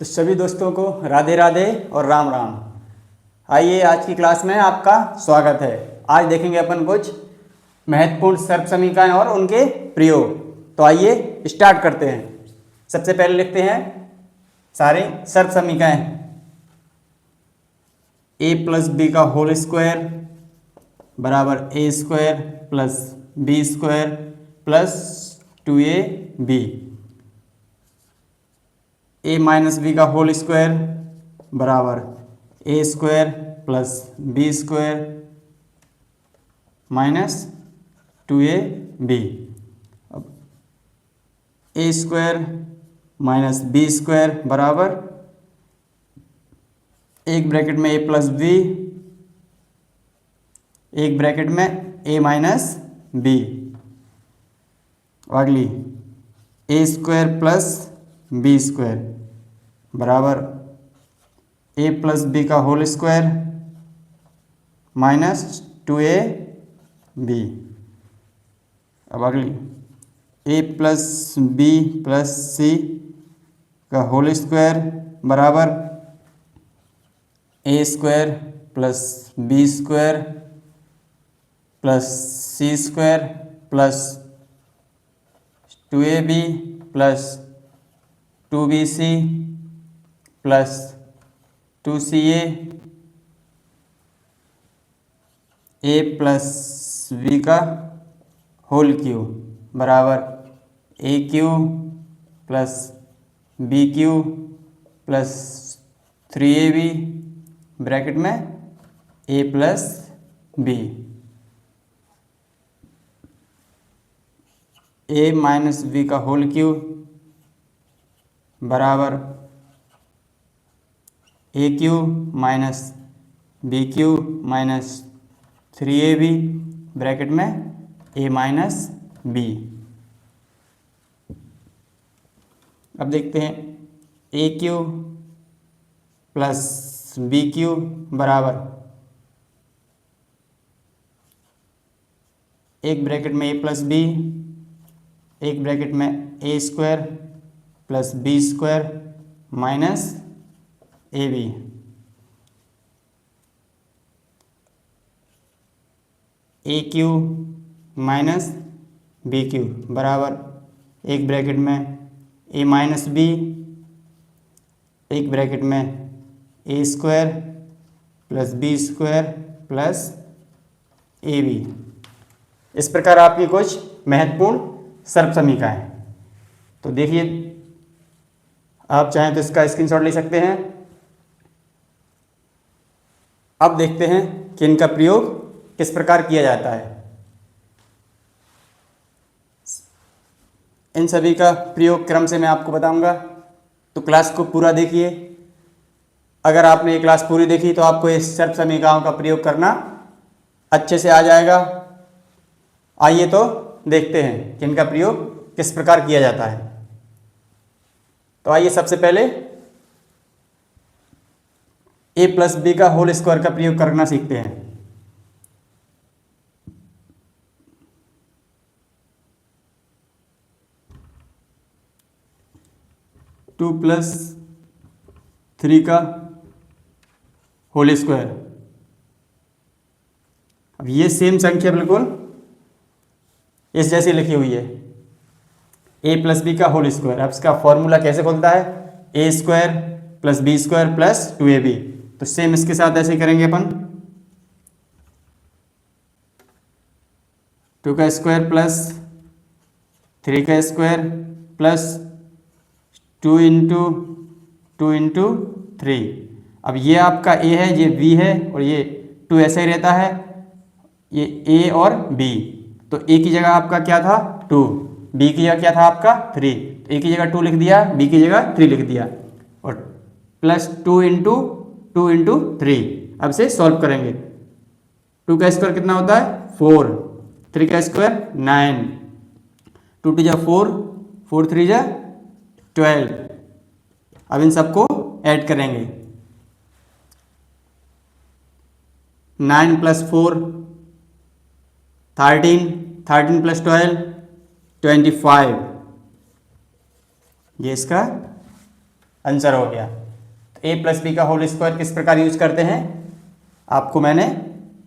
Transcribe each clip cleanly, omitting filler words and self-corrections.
तो सभी दोस्तों को राधे राधे और राम राम। आइए आज की क्लास में आपका स्वागत है। आज देखेंगे अपन कुछ महत्वपूर्ण सर्प समीकरण और उनके प्रयोग। तो आइए स्टार्ट करते हैं। सबसे पहले लिखते हैं सारे सर्प समीकरण। a प्लस बी का होल स्क्वायर बराबर a square plus B square plus 2ab, a minus B का होल स्क्वायर बराबर a square plus B square minus 2ab। अब a square minus b square बराबर एक ब्रैकेट में a प्लस बी, एक bracket में a minus b, अगली a square plus B square बराबर a प्लस बी का होल स्क्वायर माइनस 2ab। अब अगली a plus B plus c का होल स्क्वायर बराबर a square plus B square plus C square plus 2ab plus 2bc plus 2ca, a plus b का whole cube बराबर a cube plus b cube plus 3ab bracket में a plus b, a minus B का whole cube बराबर a cube minus B cube minus 3ab bracket में a minus b. अब देखते हैं a cube plus B cube बराबर एक bracket में a प्लस बी, एक ब्रैकेट में a square plus B square minus ab। a cube minus B cube बराबर एक ब्रैकेट में a माइनस बी, एक ब्रैकेट में a square plus B square plus ab। इस प्रकार आपकी कुछ महत्वपूर्ण सर्प समीकरण है। तो देखिए, आप चाहें तो इसका स्क्रीनशॉट ले सकते हैं। अब देखते हैं कि इनका प्रयोग किस प्रकार किया जाता है। इन सभी का प्रयोग क्रम से मैं आपको बताऊंगा, तो क्लास को पूरा देखिए। अगर आपने ये क्लास पूरी देखी तो आपको इस सर्प समीकरणों का प्रयोग करना अच्छे से आ जाएगा। आइए तो देखते हैं कि इनका प्रयोग किस प्रकार किया जाता है। तो आइए सबसे पहले a प्लस बी का होल स्क्वायर का प्रयोग करना सीखते हैं। टू प्लस थ्री का होल स्क्वायर। अब ये सेम संख्या बिल्कुल इस जैसी लिखी हुई है, a प्लस बी का होल स्क्वायर। अब इसका फॉर्मूला कैसे खुलता है, a square plus B square plus 2ab। तो सेम इसके साथ ऐसे करेंगे अपन, 2 का स्क्वायर प्लस 3 का स्क्वायर प्लस 2 इंटू 2 इंटू 3। अब ये आपका a है, ये b है और ये 2 ऐसा ही रहता है, ये a और b। तो a की जगह आपका क्या था 2, b की जगह क्या था आपका 3। तो a की जगह 2 लिख दिया, b की जगह 3 लिख दिया और प्लस 2 इंटू 2 इंटू 3। अब से सॉल्व करेंगे। 2 का स्क्वायर कितना होता है 4, 3 का स्क्वायर 9, 2 2 जा 4, 4 3 जा 12। अब इन सबको ऐड करेंगे। 9 प्लस 4 13, 13 प्लस 12 25। ये इसका आंसर हो गया। तो ए प्लस बी का होल स्क्वायर किस प्रकार यूज करते हैं आपको मैंने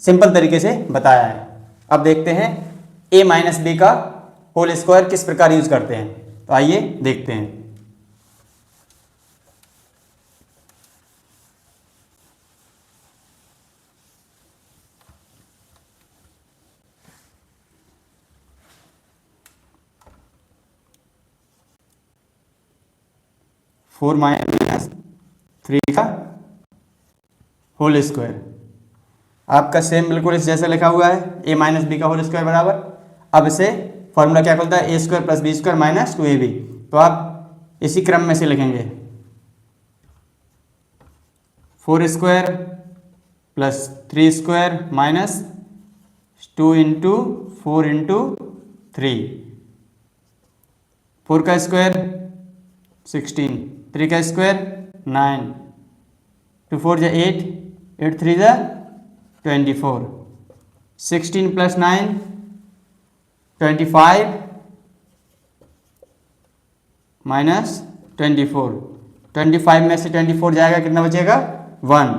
सिंपल तरीके से बताया है। अब देखते हैं ए माइनस बी का होल स्क्वायर किस प्रकार यूज करते हैं, तो आइए देखते हैं। फोर माइनस थ्री का होल स्क्वायर आपका सेम बिल्कुल इस जैसा लिखा हुआ है, ए माइनस बी का होल स्क्वायर बराबर। अब इसे फॉर्मूला क्या खुलता है, A square plus B square minus 2ab। तो आप इसी क्रम में से लिखेंगे, 4 square plus 3 square minus 2 into 4 into 3, 4 का स्क्वायर 16, 3 का स्क्वायर 9, 2 4 जा 8, 8 3 जा 24, 16 प्लस 9 25 माइनस 24, 25 में से 24 जाएगा कितना बचेगा 1।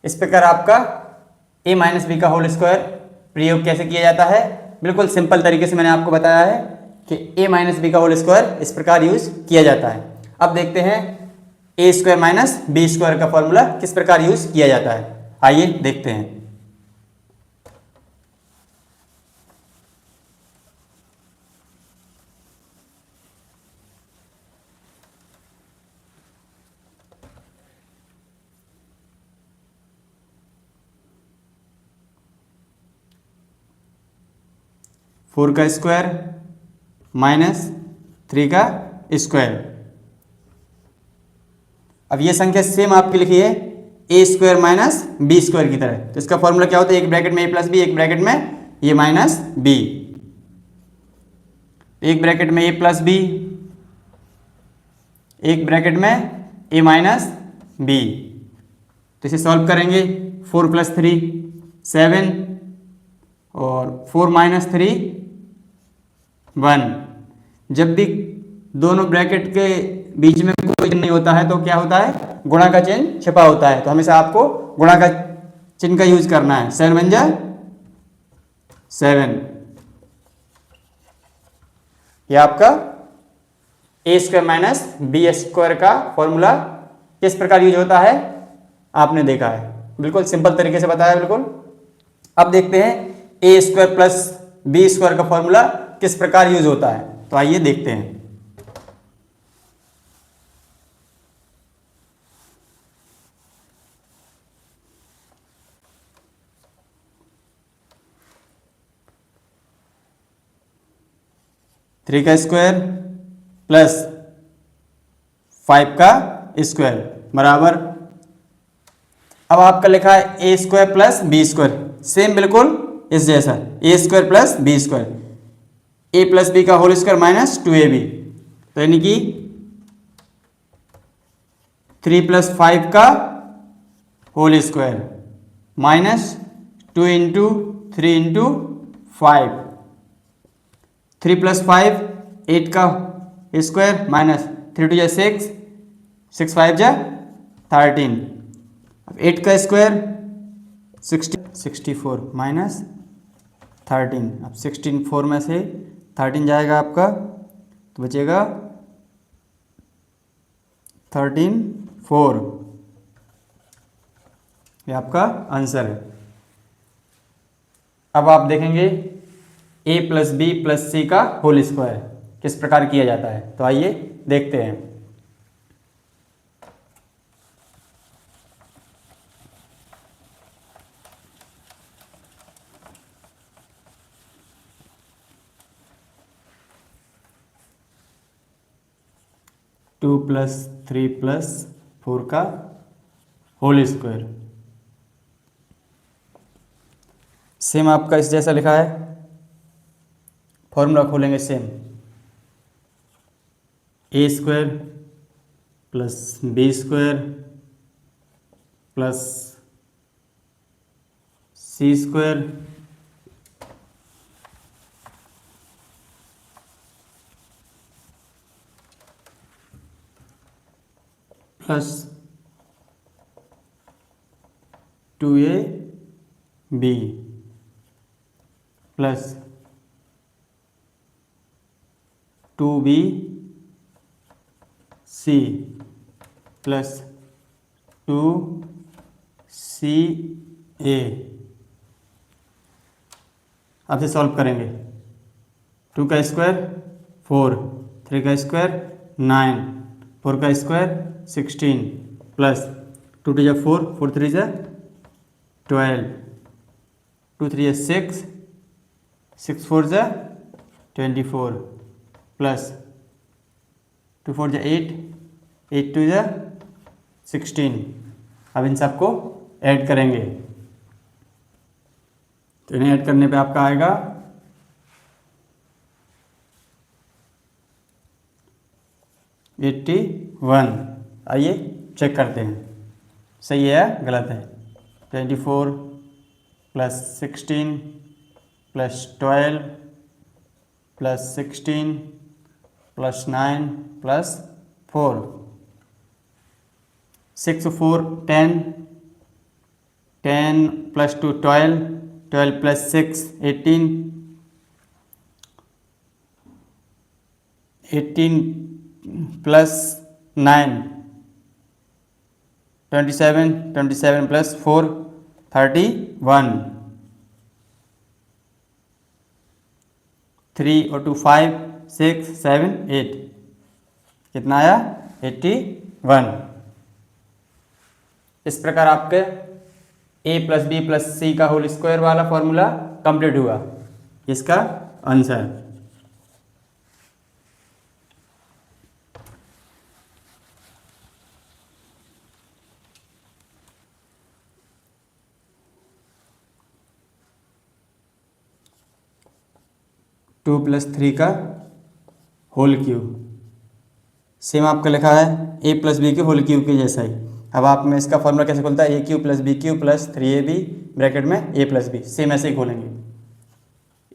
इस प्रकार आपका a माइनस बी का होल स्क्वायर प्रयोग कैसे किया जाता है, बिल्कुल सिंपल तरीके से मैंने आपको बताया है कि a माइनस बी का होल स्क्वायर इस प्रकार यूज किया जाता है। अब देखते हैं ए स्क्वायर माइनस बी स्क्वायर का फॉर्मूला किस प्रकार यूज किया जाता है, आइए देखते हैं। फोर का स्क्वायर माइनस 3 का स्क्वायर। अब ये संख्या सेम आपकी लिखी है A square minus b square की तरह, तो इसका फॉर्मूला क्या होता है, एक ब्रैकेट में ए प्लस बी, एक ब्रैकेट में ए माइनस बी, एक ब्रैकेट में ए प्लस बी, एक ब्रैकेट में ए माइनस बी। तो इसे सॉल्व करेंगे, 4 प्लस 3 7 और 4 माइनस 3 1। जब भी दोनों ब्रैकेट के बीच में कोई चिन्ह नहीं होता है तो क्या होता है, गुणा का चिन्ह छिपा होता है, तो हमेशा आपको गुणा का चिन्ह का यूज करना है। 7 1 जा 7, यह आपका ए स्क्वायर माइनस बी स्क्वायर का फॉर्मूला किस प्रकार यूज होता है आपने देखा है, बिल्कुल सिंपल तरीके से बताया बिल्कुल। अब देखते हैं ए स्क्वायर प्लस बी स्क्वायर का फॉर्मूला किस प्रकार यूज होता है, तो आइए देखते हैं। थ्री का स्क्वायर प्लस 5 का स्क्वायर बराबर, अब आपका लिखा है A square plus B square, same बिल्कुल इस जैसा, A square plus B square, A plus B का होल स्क्वायर माइनस 2ab, तो यानी कि 3 प्लस 5 का whole square minus 2 into 3 into 5, 3 plus 5 8 का स्क्वायर माइनस 3 2 जा 6, 6 5 जा 13, अब 8 का स्क्वायर 64 माइनस 13, अब 16 4 में से 13 जाएगा आपका तो बचेगा 13 4, ये आपका आंसर है। अब आप देखेंगे a plus B plus c का होल स्क्वायर किस प्रकार किया जाता है, तो आइए देखते हैं। टू प्लस 3 प्लस 4 का होल स्क्वायर, सेम आपका इस जैसा लिखा है, फॉर्मूला खोलेंगे same, A square plus B square plus C square plus 2ab plus 2bc plus 2ca। अब से सॉल्व करेंगे। 2 का स्क्वायर 4, 3 का स्क्वायर 9, 4 का स्क्वायर 16 प्लस 2 2 4, 4 3 12, 2 3 6, 6 4 24 प्लस 2 4 8, 8 2 16। अब इन सबको ऐड करेंगे तो इन्हें ऐड करने पे आपका आएगा 81। आइए चेक करते हैं सही है या गलत है। 24 plus 16 plus 12 plus 16 plus 9 plus 4, 6 4 10, 10 plus 2 12, 12 plus 6 18, 18 plus 9 27, 27 plus 4 31, 3 और 2 5 6 7 8। कितना आया 81। इस प्रकार आपके a plus B plus c का होल स्क्वायर वाला फॉर्मूला कंप्लीट हुआ। इसका आंसर 2 प्लस 3 का होल क्यूब। सेम आपका लिखा है a प्लस बी के होल क्यूब के जैसा ही। अब आप में इसका फॉर्मूला कैसे खुलता है, A cube plus B cube plus 3ab bracket में a प्लस बी। सेम ऐसे ही खोलेंगे,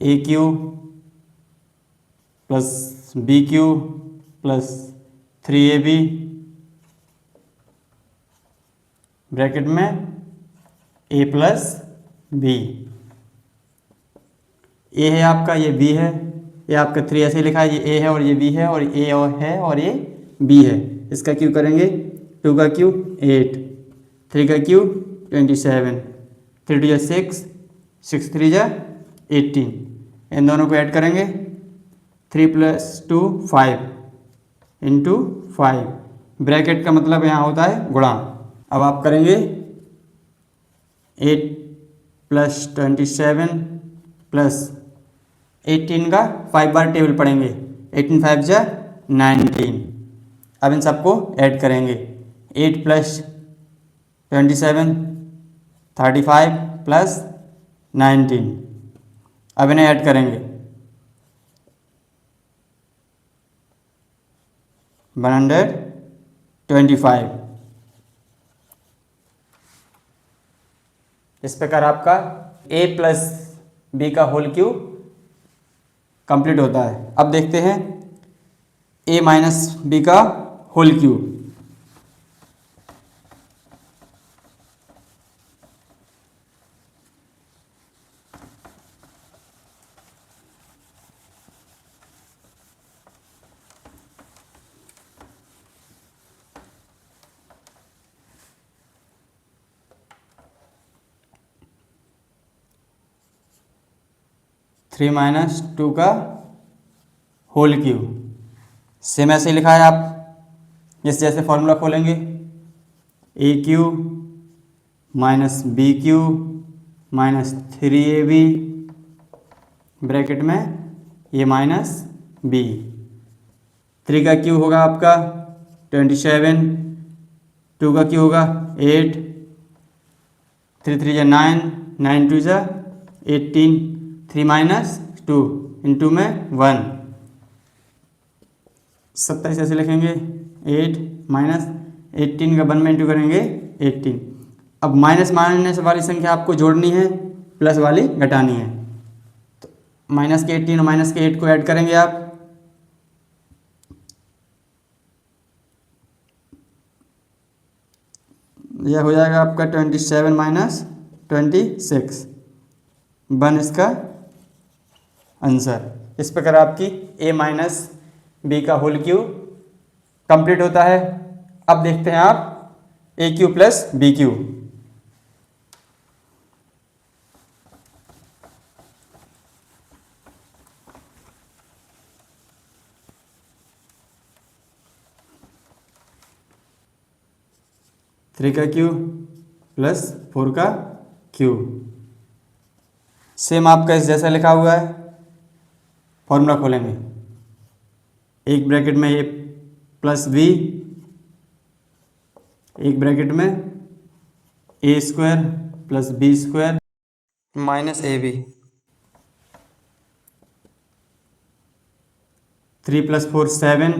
A cube plus B cube plus 3ab bracket में a प्लस बी। ए है आपका, ये बी है, ये आपका 3 ऐसे लिखा है, ये ए है और ये बी है और ए और है और ये बी है। इसका क्यूब करेंगे 2 का क्यूब 8, 3 का क्यूब 27, 3 2 6, 6 3 18। इन दोनों को ऐड करेंगे 3 प्लस 2 5 इंटू 5। ब्रैकेट का मतलब यहाँ होता है गुणा। अब आप करेंगे 8 प्लस 27 प्लस 18 का 5 बार टेबल पढ़ेंगे, 18 5 19। अब इन सबको ऐड करेंगे 8 प्लस 27 35 प्लस 19। अब इन्हें ऐड करेंगे 125। इस प्रकार आपका a प्लस बी का होल क्यूब कंप्लीट होता है। अब देखते हैं a माइनस बी का होल क्यूब। थ्री माइनस 2 का होल क्यूब। सेम ऐसे लिखा है, आप इस जैसे फॉर्मूला खोलेंगे A cube minus B cube minus 3ab bracket में ये माइनस बी। 3 का क्यूब होगा आपका 27, 2 का क्यूब होगा 8, 3 3 9, 9 2 18, 3 माइनस 2 इंटू में 1, 27 ऐसे लिखेंगे 8 माइनस 18 का 1 में इंटू करेंगे 18। अब माइनस माइनस वाली संख्या आपको जोड़नी है, प्लस वाली घटानी है। तो माइनस के 18 और माइनस के 8 को ऐड करेंगे, आप यह हो जाएगा आपका 27 माइनस 26, 1 इसका आंसर। इस प्रकार आपकी a माइनस बी का होल क्यूब कंप्लीट होता है। अब देखते हैं आप A cube plus B cube. Three का क्यूब प्लस 4 का क्यूब, सेम आपका इस जैसा लिखा हुआ है। फॉर्मूला खोलेंगे, एक ब्रैकेट में ए प्लस बी, एक ब्रैकेट में A square plus B square minus A B, 3 प्लस 4 7,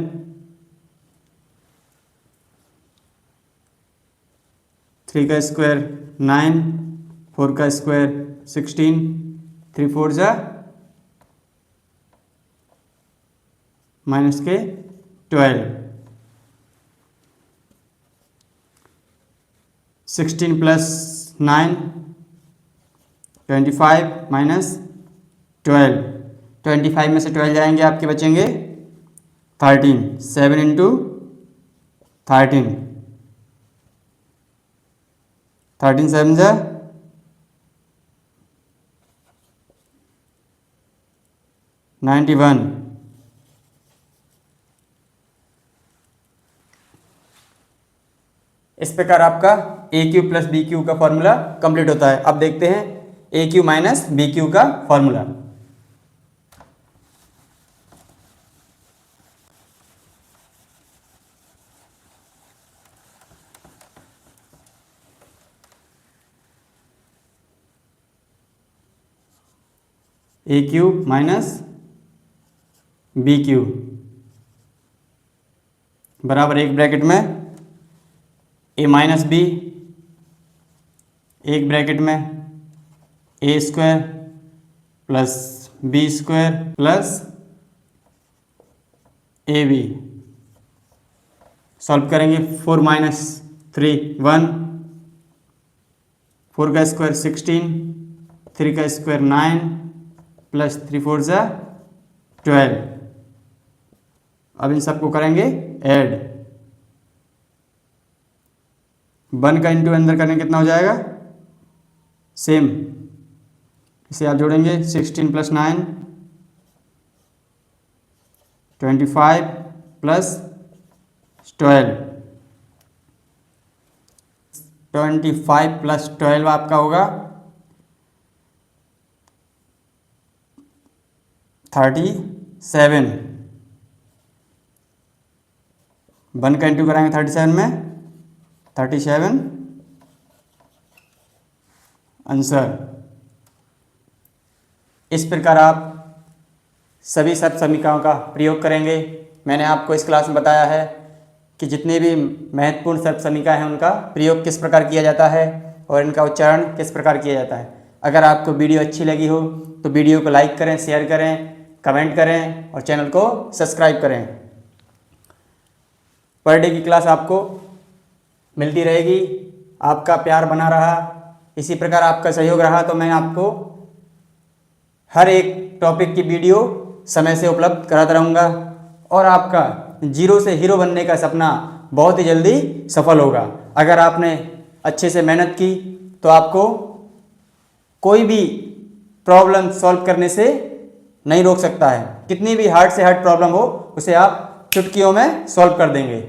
3 का स्क्वायर 9, 4 का स्क्वायर 16, 3 4 जा माइनस के 12, 16 प्लस 9 25 माइनस 12, 25 में से 12 जाएंगे आपके बचेंगे 13, 7 इंटू 13, 13 7 जा 91। इस प्रकार आपका A cube plus B cube का फॉर्मूला कंप्लीट होता है। अब देखते हैं A cube minus B cube का formula. A cube minus B cube बराबर एक ब्रैकेट में ए माइनस बी, एक ब्रैकेट में A square plus B square plus A B. Solve करेंगे, 4 माइनस 3 1, 4 का स्क्वायर 16, 3 का स्क्वायर 9 प्लस 3 4 जा 12। अब इन सबको करेंगे ऐड, 1 का इंटू अंदर करने कितना हो जाएगा सेम, इसे आप जोड़ेंगे 16 प्लस 9 25 प्लस 12, 25 प्लस 12 आपका होगा 37। 1 का इंटू कराएंगे 37 में 37 आंसर। इस प्रकार आप सभी सर्व समीकरणों का प्रयोग करेंगे। मैंने आपको इस क्लास में बताया है कि जितने भी महत्वपूर्ण सर्व समीकरण हैं उनका प्रयोग किस प्रकार किया जाता है और इनका उच्चारण किस प्रकार किया जाता है। अगर आपको वीडियो अच्छी लगी हो तो वीडियो को लाइक करें, शेयर करें, कमेंट करें और चैनल को सब्सक्राइब करें। पर डे की क्लास आपको मिलती रहेगी। आपका प्यार बना रहा, इसी प्रकार आपका सहयोग रहा तो मैं आपको हर एक टॉपिक की वीडियो समय से उपलब्ध कराता रहूँगा और आपका जीरो से हीरो बनने का सपना बहुत ही जल्दी सफल होगा। अगर आपने अच्छे से मेहनत की तो आपको कोई भी प्रॉब्लम सॉल्व करने से नहीं रोक सकता है। कितनी भी हार्ड से हार्ड प्रॉब्लम हो उसे आप चुटकियों में सॉल्व कर देंगे।